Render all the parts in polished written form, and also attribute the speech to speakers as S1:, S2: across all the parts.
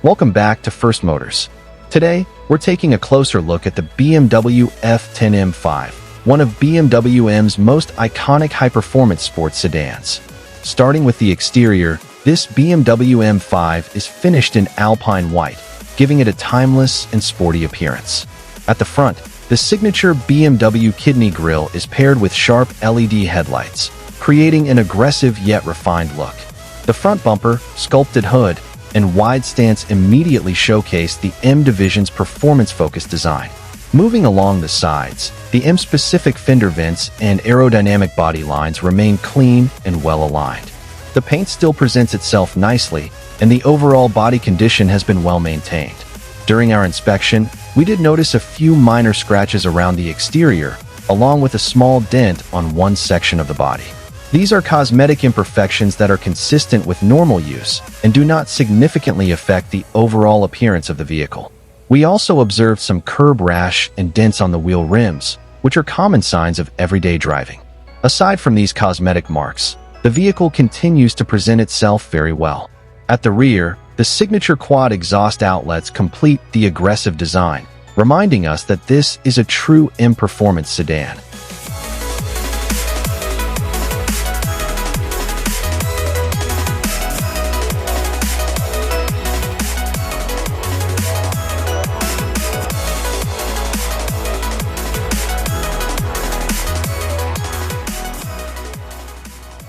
S1: Welcome back to First Motors. Today, we're taking a closer look at the BMW F10 M5, one of BMW M's most iconic high-performance sports sedans. Starting with the exterior, this BMW M5 is finished in alpine white, giving it a timeless and sporty appearance. At the front, the signature BMW kidney grille is paired with sharp LED headlights, creating an aggressive yet refined look. The front bumper, sculpted hood, and wide stance immediately showcase the M division's performance-focused design. Moving along the sides, the M-specific fender vents and aerodynamic body lines remain clean and well-aligned. The paint still presents itself nicely, and the overall body condition has been well maintained. During our inspection, we did notice a few minor scratches around the exterior, along with a small dent on one section of the body. These are cosmetic imperfections that are consistent with normal use and do not significantly affect the overall appearance of the vehicle. We also observed some curb rash and dents on the wheel rims, which are common signs of everyday driving. Aside from these cosmetic marks, the vehicle continues to present itself very well. At the rear, the signature quad exhaust outlets complete the aggressive design, reminding us that this is a true M-performance sedan.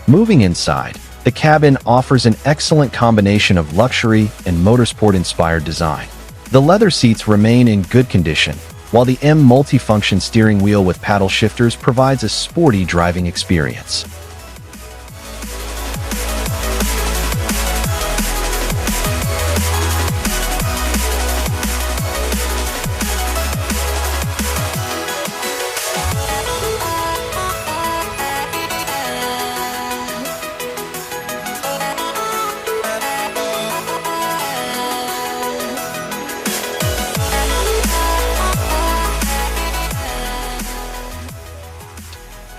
S1: Moving inside, the cabin offers an excellent combination of luxury and motorsport-inspired design. The leather seats remain in good condition, while the M multifunction steering wheel with paddle shifters provides a sporty driving experience.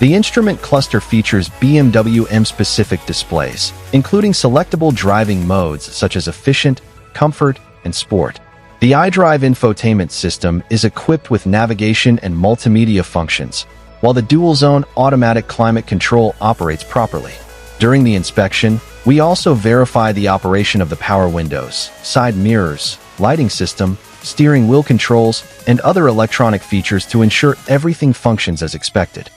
S1: The instrument cluster features BMW M-specific displays, including selectable driving modes such as Efficient, Comfort, and Sport. The iDrive infotainment system is equipped with navigation and multimedia functions, while the dual-zone automatic climate control operates properly. During the inspection, we also verify the operation of the power windows, side mirrors, lighting system, steering wheel controls, and other electronic features to ensure everything functions as expected.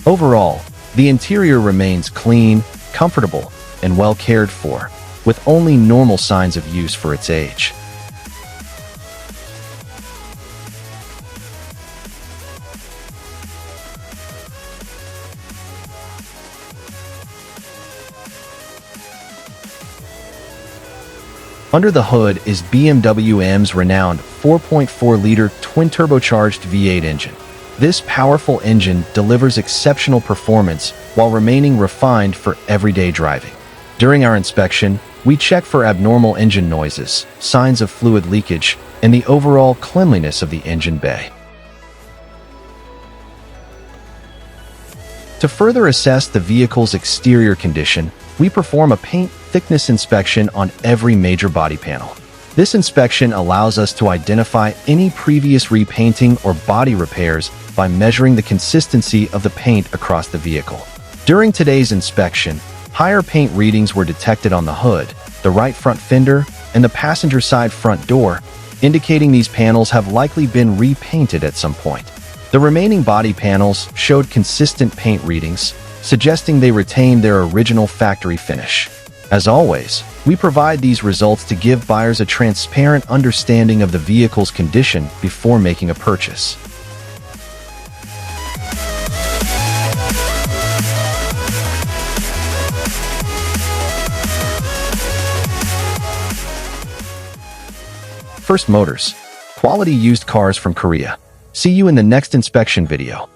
S1: Overall, the interior remains clean, comfortable, and well cared for, with only normal signs of use for its age. Under the hood is BMW M's renowned 4.4-liter twin-turbocharged V8 engine. This powerful engine delivers exceptional performance while remaining refined for everyday driving. During our inspection, we check for abnormal engine noises, signs of fluid leakage, and the overall cleanliness of the engine bay. To further assess the vehicle's exterior condition, we perform a paint thickness inspection on every major body panel. This inspection allows us to identify any previous repainting or body repairs by measuring the consistency of the paint across the vehicle. During today's inspection, higher paint readings were detected on the hood, the right front fender, and the passenger side front door, indicating these panels have likely been repainted at some point. The remaining body panels showed consistent paint readings, suggesting they retained their original factory finish. As always, we provide these results to give buyers a transparent understanding of the vehicle's condition before making a purchase. First Motors, quality used cars from Korea. See you in the next inspection video.